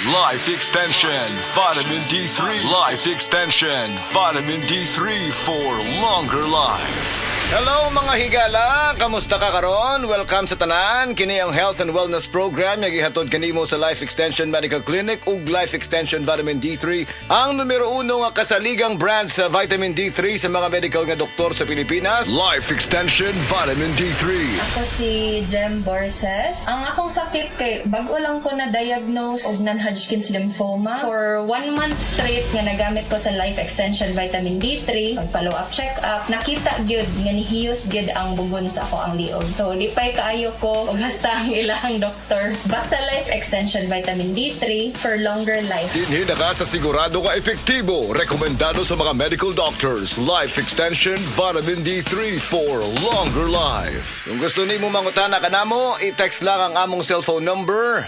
Life Extension Vitamin D3. Life Extension Vitamin D3 for longer life. Hello mga higala! Kamusta ka karon? Welcome sa tanan. Kini ang Health and Wellness Program nga gihatod kanimo sa Life Extension Medical Clinic ug Life Extension Vitamin D3, ang numero 1 nga kasaligang brand sa vitamin D3 sa mga medical nga doktor sa Pilipinas. Life Extension Vitamin D3. Ako si Jem Borses. Ang akong sakit kay bago lang ko na-diagnose og non-Hodgkin's lymphoma. For 1 month straight nga nagamit ko sa Life Extension Vitamin D3, pag-follow up check-up, nakita gyud nga nihiyos gyud ang bugon sa ako ang liog. So lipay kaayo ko og hasta ang ilang doktor. Basta Life Extension Vitamin D3 for longer life. Dinhi na ka sa sigurado ka epektibo. Rekomendado sa mga medical doctors. Life Extension Vitamin D3 for longer life. Kung gusto nimo mangutana kanamo, i-text lang ang among cellphone number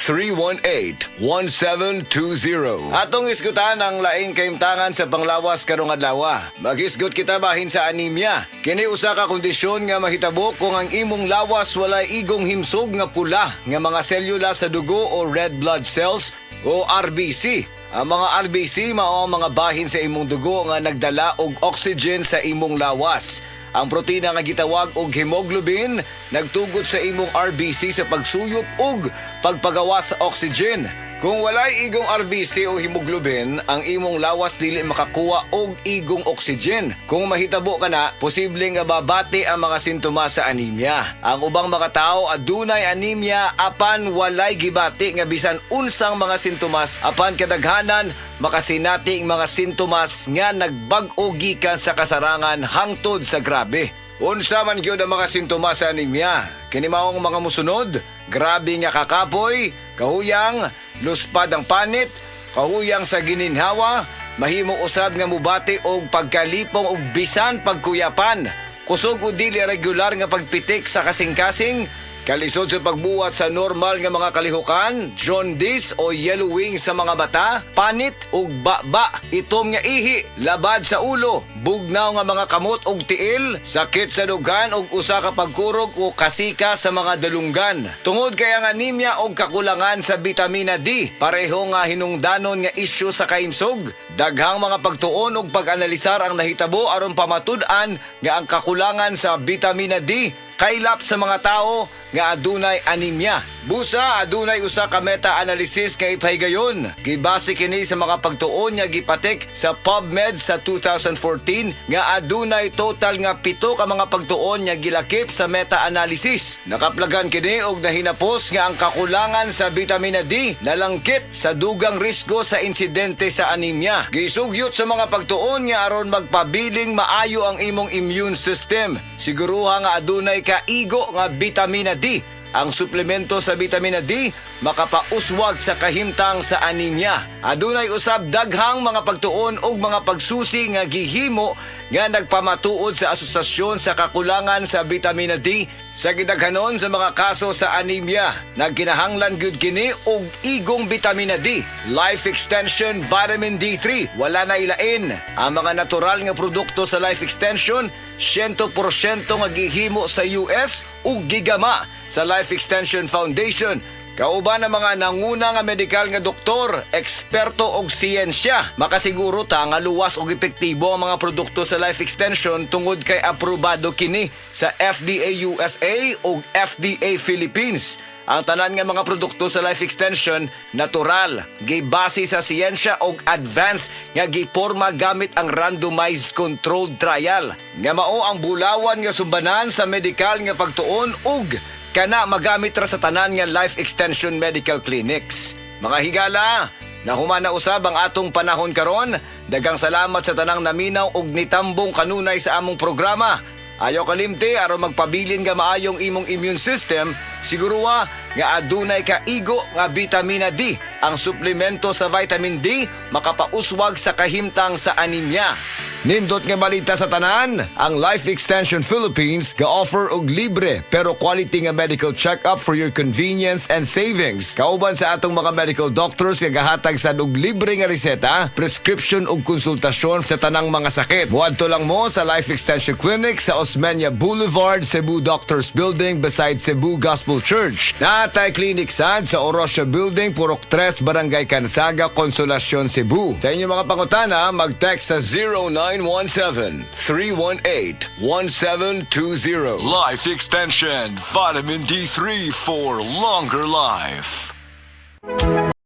0917-318-1720. Atong isgutan ang laing kaimtangan sa panglawas karong adlaw. Mag-isgut kita bahin sa anemia. Kini usa ka kondisyon nga mahitabo kung ang imong lawas walay igong himsog nga pula nga mga selula sa dugo o red blood cells o RBC. Ang mga RBC mao ang mga bahin sa imong dugo nga nagdala og oxygen sa imong lawas. Ang protina nga gitawag og hemoglobin nagtugot sa imong RBC sa pagsuyop ug pagpagawa sa oxygen. Kung walay igong RBC o hemoglobin, ang imong lawas dili makakuha og igong oxygen. Kung mahitabo ka na, posibleng nga babati ang mga sintomas sa anemia. Ang ubang mga tao adunay anemia apan walay gibati nga bisan unsang mga sintomas apan kadaghanan makasinating mga sintomas nga nagbag-o gikan sa kasarangan hangtod sa grabe. Unsa man gyud ang mga sintomas sa anemia? Kini maong mga musunod: grabe nga kakapoy, kahuyang, luspad ang panit, kahuyang sa gininhawa, mahimo usab nga mubati og pagkalipong og bisan pagkuyapan, kusog o dili regular nga pagpitik sa kasing-kasing, kalisod sa pagbuhat sa normal nga mga kalihukan, jaundice o yellowing sa mga mata, panit ug baba, itom nga ihi, labad sa ulo, bugnaw nga mga kamot ug tiil, sakit sa dugan ug usa ka pagkurog o kasika sa mga dalunggan. Tungod kay ang anemia og kakulangan sa bitamina D, pareho nga hinungdanon nga isyu sa kaimsog. Daghang mga pagtuon ug pag-analisar ang nahitabo aron pamatud-an nga ang kakulangan sa bitamina D kaylap sa mga tao nga adunay anemia. Busa adunay usa ka meta-analysis nga ipahigayon. Gibase kini sa mga pagtuon nga gipatek sa PubMed sa 2014 nga adunay total nga 7 ka mga pagtuon nga gilakip sa meta-analysis. Nakaplagan kini og nahinapos nga ang kakulangan sa bitamina D nalangkit sa dugang risgo sa insidente sa anemia. Gisugyot sa mga pagtuon nga aron magpabiling maayo ang imong immune system. Siguruha nga adunay kaigo nga bitamina D. Ang suplemento sa bitamina D makapauswag sa kahimtang sa anemia. Adunay usab daghang mga pagtuon ug mga pagsusi nga gihimo nga nagpamatuod sa asosasyon sa kakulangan sa bitamina D sa gidaghanon sa mga kaso sa anemia. Nagkinahanglan gyud kini og igong bitamina D. Life Extension Vitamin D3 wala na ilain. Ang mga natural nga produkto sa Life Extension 100% nga gihimo sa US ug gigama sa Life Extension Foundation. Kauban ng mga nanguna nga medikal nga doktor, eksperto og siyensya, makasiguro ta nga luwas og epektibo ang mga produkto sa Life Extension tungod kay aprobado kini sa FDA USA ug FDA Philippines. Ang tanan nga mga produkto sa Life Extension natural, gibase sa siyensya ug advanced nga giporma gamit ang randomized controlled trial. Nga mao ang bulawan nga subanan sa medikal nga pagtuon ug kana magamit ra sa tanan nga Life Extension Medical Clinics. Mga higala, nahumana usab ang atong panahon karon. Daghang salamat sa tanang naminaw ug nitambong kanunay sa among programa. Ayaw kalimti aron magpabilin nga maayong imong immune system, siguruha nga adunay kaigo nga bitamina D. Ang suplemento sa vitamin D makapauswag sa kahimtang sa anemia. Nindot nga balita sa tanan, ang Life Extension Philippines ga-offer og libre pero quality nga medical check-up for your convenience and savings. Kauban sa atong mga medical doctors nga gahatag sad og libre nga reseta, prescription ug konsultasyon sa tanang mga sakit. Muadto lang mo sa Life Extension Clinic sa Osmeña Boulevard, Cebu Doctors Building beside Cebu Gospel Church. Naatay clinic sad sa Orosio Building, Purok 3, Barangay Cansaga, Consolacion, Cebu. Sa inyong mga pangutana, mag-text sa 0917-318-1720. Life Extension Vitamin D3 for longer life.